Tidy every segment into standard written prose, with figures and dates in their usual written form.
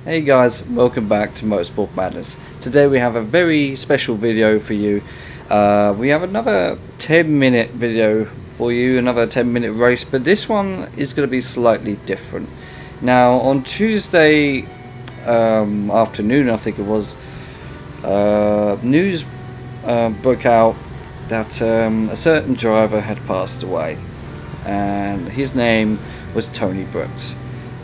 Hey guys, welcome back to Motorsport Madness. Today we have a very special video for you. We have another 10-minute video for you, another 10-minute race, but this one is going to be slightly different. Now on Tuesday afternoon, I think it was, news broke out that a certain driver had passed away, and his name was Tony Brooks.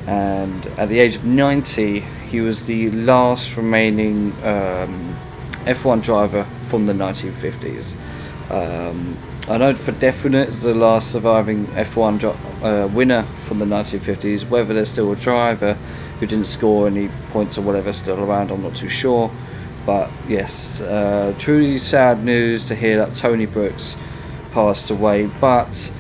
And at the age of 90, he was the last remaining F1 driver from the 1950s. I know for definite it's the last surviving F1 winner from the 1950s. Whether there's still a driver who didn't score any points or whatever still around, I'm not too sure. But yes, truly sad news to hear that Tony Brooks passed away. But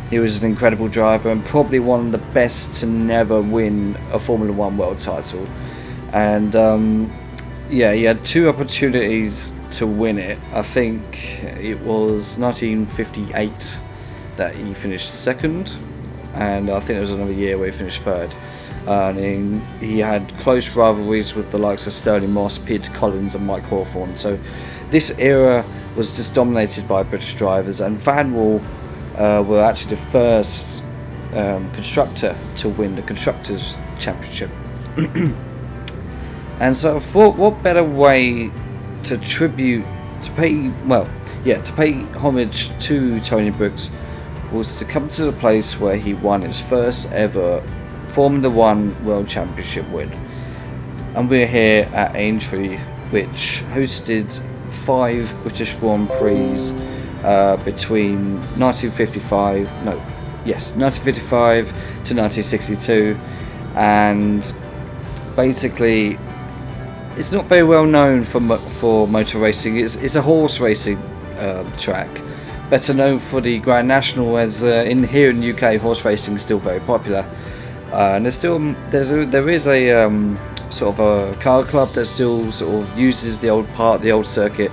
he was an incredible driver and probably one of the best to never win a Formula 1 world title. And yeah, he had two opportunities to win it. I think it was 1958 that he finished second, and I think there was another year where he finished third. And he had close rivalries with the likes of Sterling Moss, Peter Collins and Mike Hawthorne. So this era was just dominated by British drivers, and Van Wall were actually the first constructor to win the Constructors' Championship. And so I thought, what better way to pay homage to Tony Brooks was to come to the place where he won his first ever Formula 1 World Championship win. And we're here at Aintree, which hosted 5 British Grand Prix between 1955 to 1962, and basically it's not very well known for motor racing. It's a horse racing track, better known for the Grand National, as here in the UK horse racing is still very popular, and there is a sort of a car club that still sort of uses the old circuit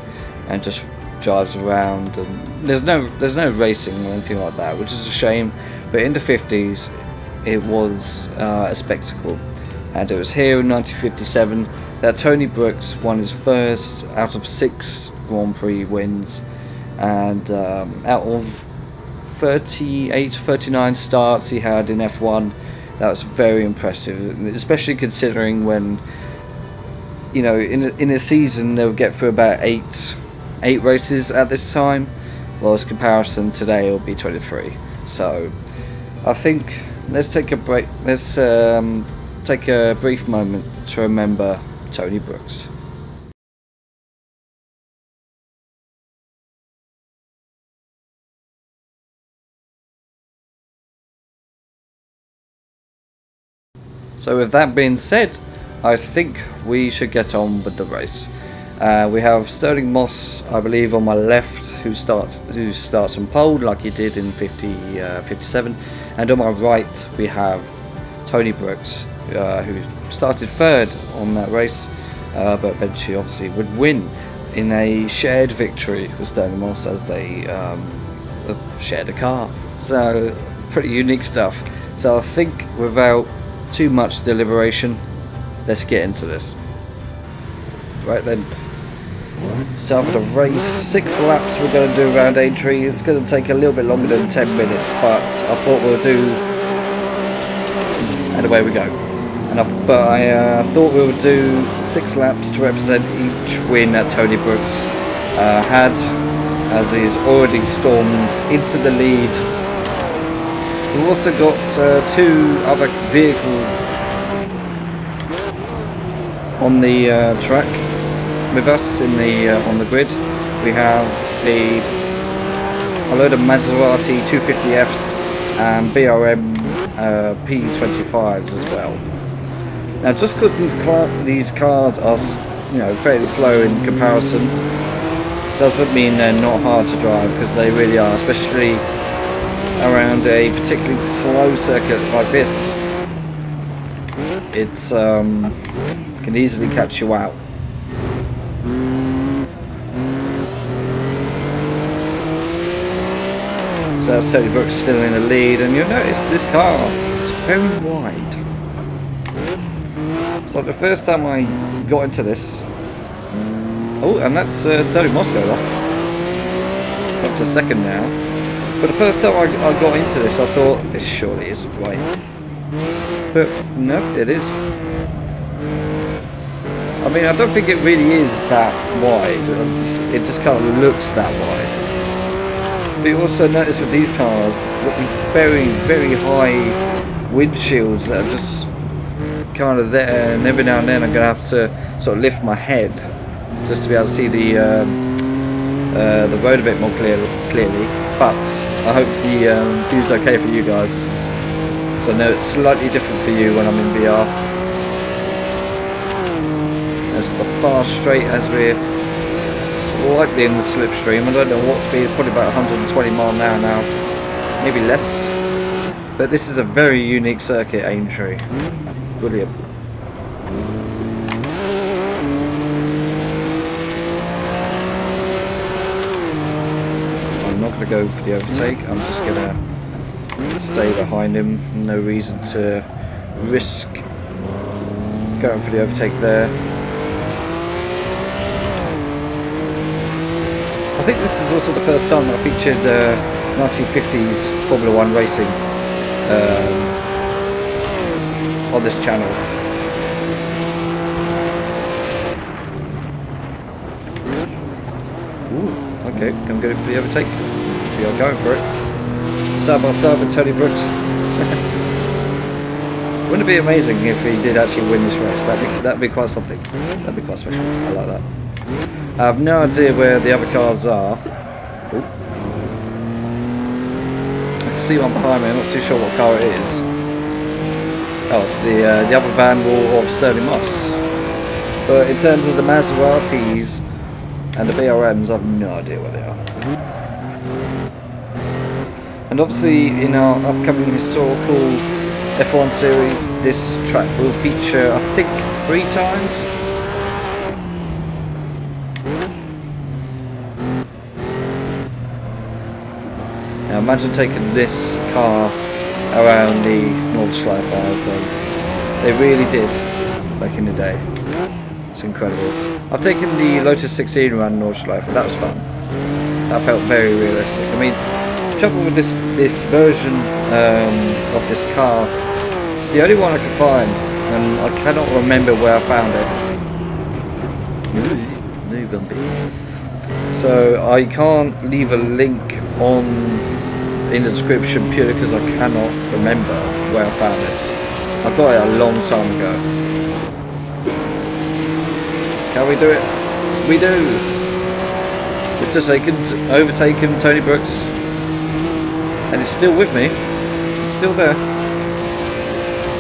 and just drives around, and there's no racing or anything like that, which is a shame. But in the 50s it was a spectacle, and it was here in 1957 that Tony Brooks won his first out of 6 Grand Prix wins, and out of 39 starts he had in F1, that was very impressive, especially considering when, you know, in a season they'll get through about 8 races at this time, whilst comparison today will be 23. So I think let's take a break. Let's take a brief moment to remember Tony Brooks. So with that being said, I think we should get on with the race. We have Sterling Moss, I believe, on my left, who starts on pole like he did in 57, and on my right we have Tony Brooks, who started third on that race, but eventually obviously would win in a shared victory with Sterling Moss, as they shared a car. So pretty unique stuff. So I think without too much deliberation, let's get into this. Right then, start with the race. 6 laps we're going to do around Aintree. It's going to take a little bit longer than 10 minutes, but I thought we'll do, and away we go. And I thought we would do 6 laps to represent each win that Tony Brooks had, as he's already stormed into the lead. We've also got 2 other vehicles on the track with us in the on the grid. We have a load of Maserati 250Fs and BRM P25s as well. Now, just because these cars are, you know, fairly slow in comparison, doesn't mean they're not hard to drive, because they really are, especially around a particularly slow circuit like this. It's can easily catch you out. So that's Tony Brooks still in the lead, and you'll notice this car is very wide. So the first time I got into this, oh, and that's Sterling Moscow off. Up to second now. But the first time I got into this, I thought this surely isn't right. But no, it is. I mean, I don't think it really is that wide. It just kind of looks that wide. But you also notice with these cars, got these very, very high windshields that are just kind of there, and every now and then I'm going to have to sort of lift my head just to be able to see the road a bit more clearly. But I hope the view's okay for you guys. So I know it's slightly different for you when I'm in VR. As the far straight as we're slightly in the slipstream. I don't know what speed, probably about 120 mile an hour now, maybe less. But this is a very unique circuit, Aintree. Brilliant. I'm not going to go for the overtake, I'm just going to stay behind him. No reason to risk going for the overtake there. I think this is also the first time I featured 1950s Formula 1 racing on this channel. Ooh, okay, come get it for the overtake. We are going for it. Side by side with Tony Brooks. Wouldn't it be amazing if he did actually win this race? That'd be quite something. That'd be quite special. I like that. I have no idea where the other cars are. Ooh. I can see one behind me. I'm not too sure what car it is. Oh, it's the other van wall of Sterling Moss. But in terms of the Maseratis and the BRMs, I have no idea where they are. And obviously, in our upcoming historical F1 series, this track will feature, I think, 3 times. Now imagine taking this car around the Nordschleife as they really did back in the day. It's incredible. I've taken the Lotus 16 around Nordschleife, and that was fun. That felt very realistic. I mean, the trouble with this version of this car, it's the only one I could find, and I cannot remember where I found it. New bumpy. So I can't leave a link in the description purely because I cannot remember where I found this. I got it a long time ago. Can we do it? We do! We've just overtaken Tony Brooks. And he's still with me. He's still there.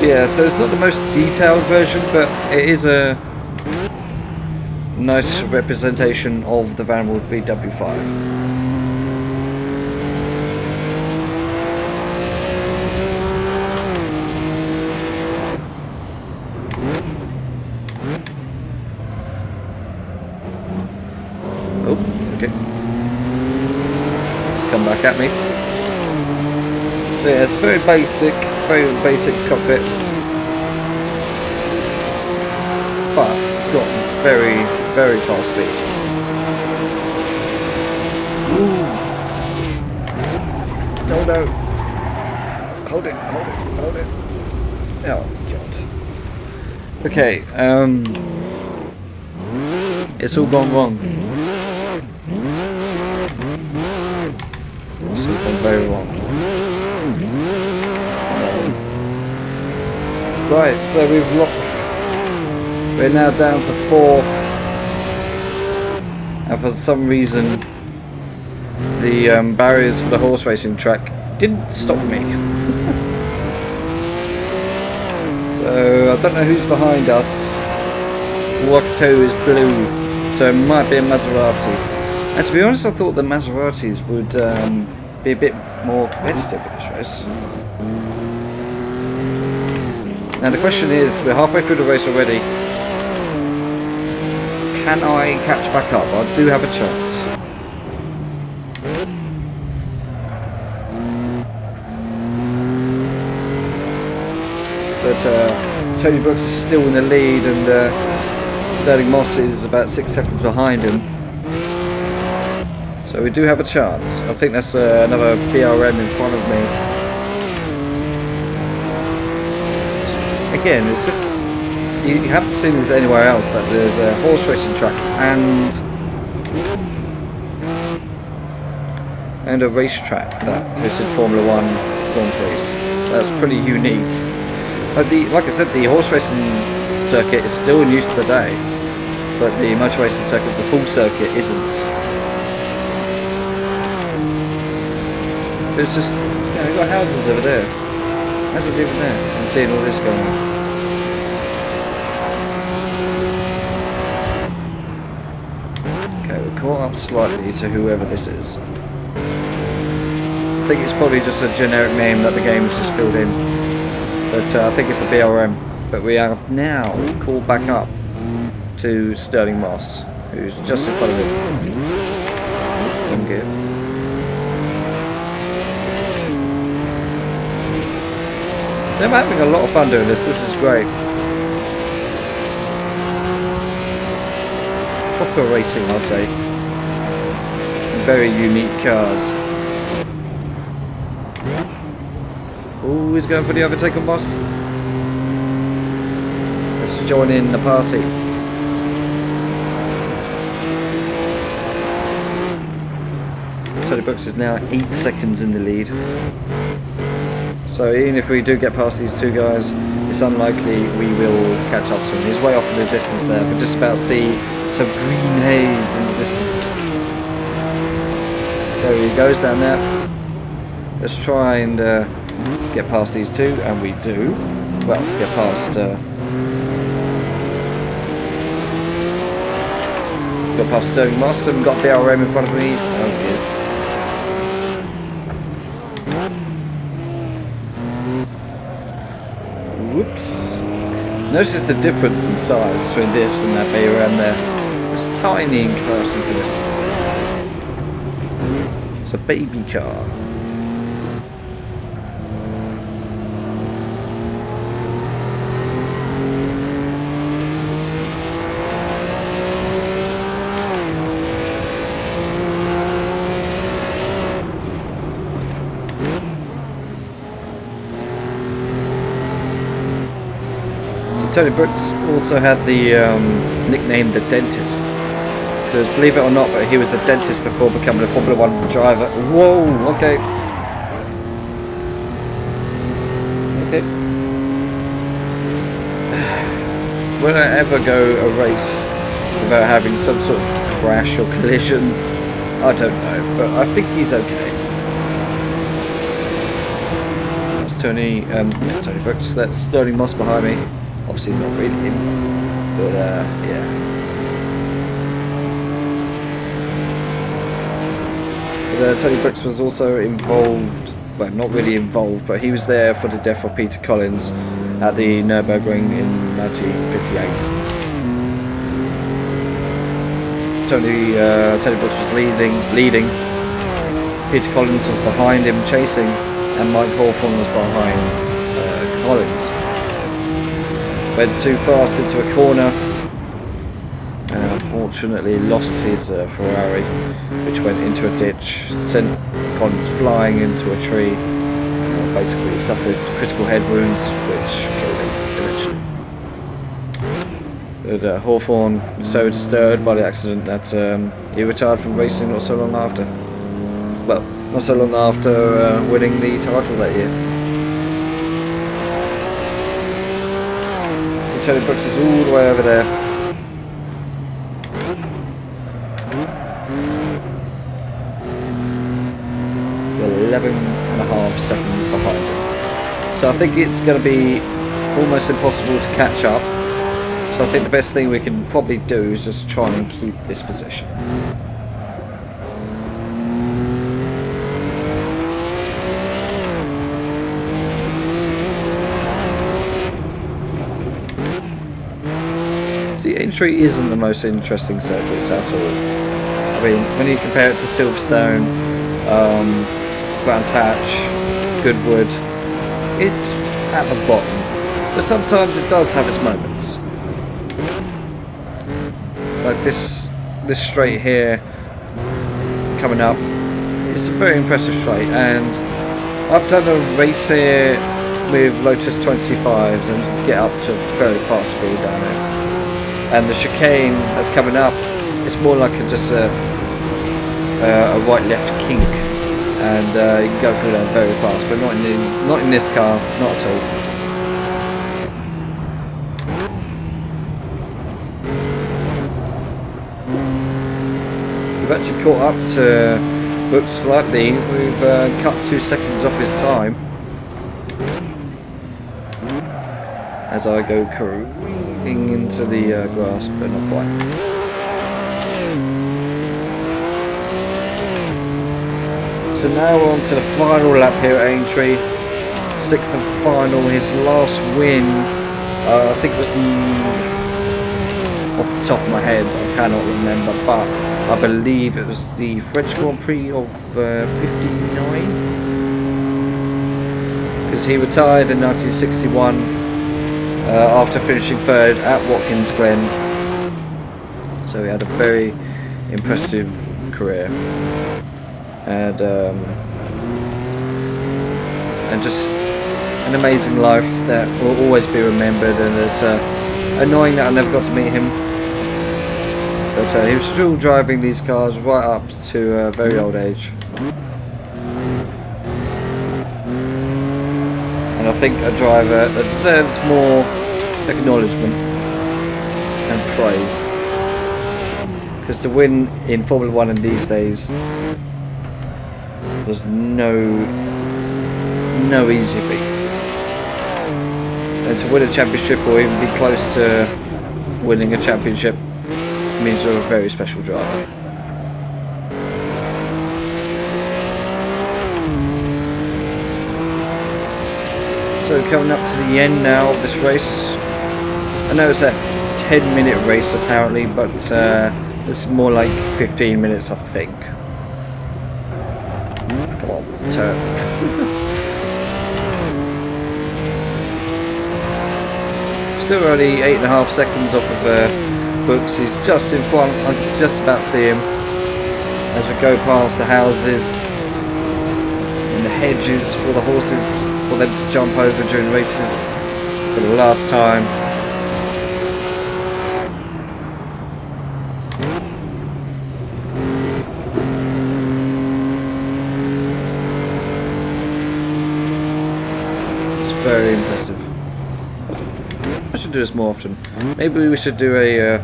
Yeah, so it's not the most detailed version, but it is a nice representation of the Vanwall VW5. Come back at me. So yeah, it's very basic cockpit, but it's got very, very fast speed. Ooh. No. Hold it. Oh god. Okay, it's all gone wrong. It's all gone very wrong. Right, so we're now down to 4th, and for some reason the barriers for the horse racing track didn't stop me. So I don't know who's behind us. Waikato is blue, so it might be a Maserati. And to be honest, I thought the Maseratis would be a bit more competitive in this race. Now the question is, we're halfway through the race already. Can I catch back up? I do have a chance. But Tony Brooks is still in the lead, and Sterling Moss is about 6 seconds behind him. So we do have a chance. I think that's another BRM in front of me. Again, it's just you haven't seen this anywhere else, that there's a horse racing track and a racetrack that hosted Formula 1 Grand Prix. That's pretty unique. But like I said, the horse racing circuit is still in use today, but the motor racing circuit, the full circuit, isn't. It's just, you know, you've got houses over there. Imagine living there and seeing all this going on. Okay, we're caught up slightly to whoever this is. I think it's probably just a generic name that the game has just filled in. But I think it's the BRM. But we have now called back up to Sterling Moss, who's just in front of him. One gear. I'm having a lot of fun doing this. This is great. Proper racing, I'd say. Very unique cars. Oh, he's going for the overtake on Moss. Let's join in the party. Tony Brooks is now 8 seconds in the lead. So even if we do get past these two guys, it's unlikely we will catch up to him. He's way off in the distance there, but just about to see some green haze in the distance. There he goes down there. Let's try and get past these two, and we do. Well, get past. Got past Sterling Moss and got BRM in front of me. Oh dear. Whoops. Notice the difference in size between this and that BRM there. It's tiny in comparison to this. It's a baby car. Tony Brooks also had the nickname The Dentist, because believe it or not, but he was a dentist before becoming a Formula 1 driver. Whoa, okay. Okay. Will I ever go a race without having some sort of crash or collision? I don't know, but I think he's okay. That's Tony Brooks, that's Sterling Moss behind me. Obviously not really him, but yeah. But Tony Brooks was also involved, well, not really involved, but he was there for the death of Peter Collins at the Nürburgring in 1958. Tony Brooks was leading. Peter Collins was behind him chasing, and Mike Hawthorne was behind Collins. Went too fast into a corner and unfortunately lost his Ferrari, which went into a ditch, sent Collins flying into a tree, basically suffered critical head wounds which killed him eventually. But Hawthorne was so disturbed by the accident that he retired from racing not so long after. Well, not so long after winning the title that year. Tony Brooks is all the way over there. We're 11.5 seconds behind him. So I think it's going to be almost impossible to catch up. So I think the best thing we can probably do is just try and keep this position. See, Aintree isn't the most interesting circuits at all. I mean, when you compare it to Silverstone, Brands Hatch, Goodwood, it's at the bottom. but sometimes it does have its moments. Like this straight here coming up, it's a very impressive straight, and I've done a race here with Lotus 25s and get up to very fast speed down it. And the chicane that's coming up, it's more like just a right-left kink, and you can go through that very fast, but not in this car, not at all. We've actually caught up to Brooks slightly. We've cut 2 seconds off his time as I go careening into the grass, but not quite. So now we're on to the final lap here at Aintree. 6th and final. His last win, I think it was off the top of my head, I cannot remember, but I believe it was the French Grand Prix of 59, because he retired in 1961 after finishing 3rd at Watkins Glen. So he had a very impressive career, and just an amazing life that will always be remembered. And it's annoying that I never got to meet him. But he was still driving these cars right up to a very old age. And I think a driver that deserves more acknowledgement and praise. Because to win in Formula 1 in these days was no easy feat. And to win a championship, or even be close to winning a championship, means you're a very special driver. So coming up to the end now of this race. I know it's a 10-minute race apparently, but this is more like 15 minutes, I think. Come on, turn. Still only 8.5 seconds off of Brooks. He's just in front. I can just about see him as we go past the houses and the hedges for the horses, for them to jump over during races for the last time. It's very impressive. I should do this more often. Maybe we should do a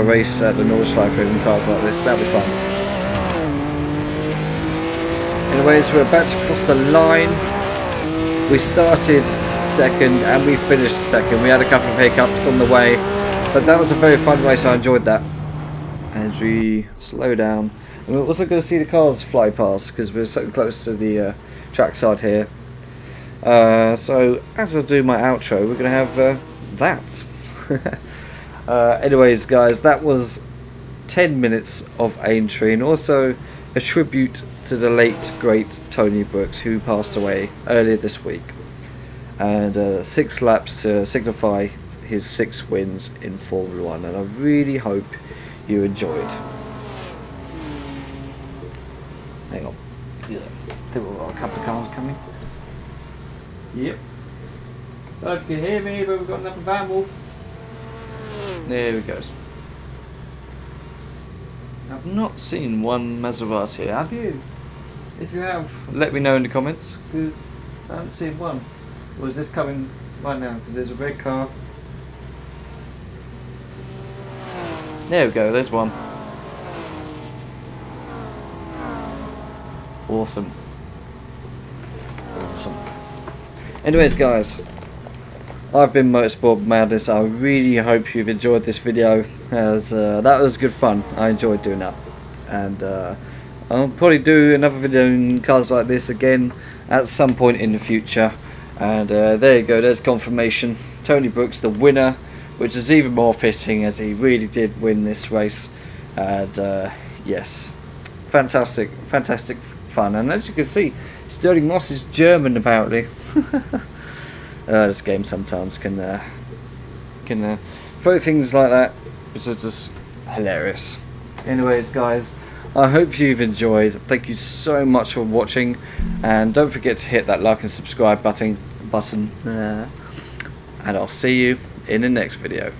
race at the Nordschleife in cars like this. That'd be fun. Anyways, we're about to cross the line. We started second and we finished second. We had a couple of hiccups on the way, but that was a very fun race. I enjoyed that. As we slow down, and we're also going to see the cars fly past because we're so close to the trackside here. So as I do my outro, we're going to have that. Anyways guys, that was 10 minutes of Aintree, and also a tribute to the late great Tony Brooks, who passed away earlier this week, and 6 laps to signify his 6 wins in Formula 1, and I really hope you enjoyed. Hang on, yeah. I think we've got a couple of cars coming. Yep. Don't know if you can hear me, but we've got another van wall. There we go. I've not seen one Maserati, have you? If you have, let me know in the comments, because I haven't seen one. Or is this coming right now? Because there's a red car. There we go, there's one. Awesome. Awesome. Anyways guys, I've been Motorsport Madness. I really hope you've enjoyed this video, as that was good fun. I enjoyed doing that, and I'll probably do another video in cars like this again at some point in the future. And there you go, there's confirmation. Tony Brooks the winner, which is even more fitting as he really did win this race. And yes, fantastic fun. And as you can see, Sterling Moss is German apparently. This game sometimes can throw things like that, which are just hilarious. Anyways, guys, I hope you've enjoyed. Thank you so much for watching, and don't forget to hit that like and subscribe button, and I'll see you in the next video.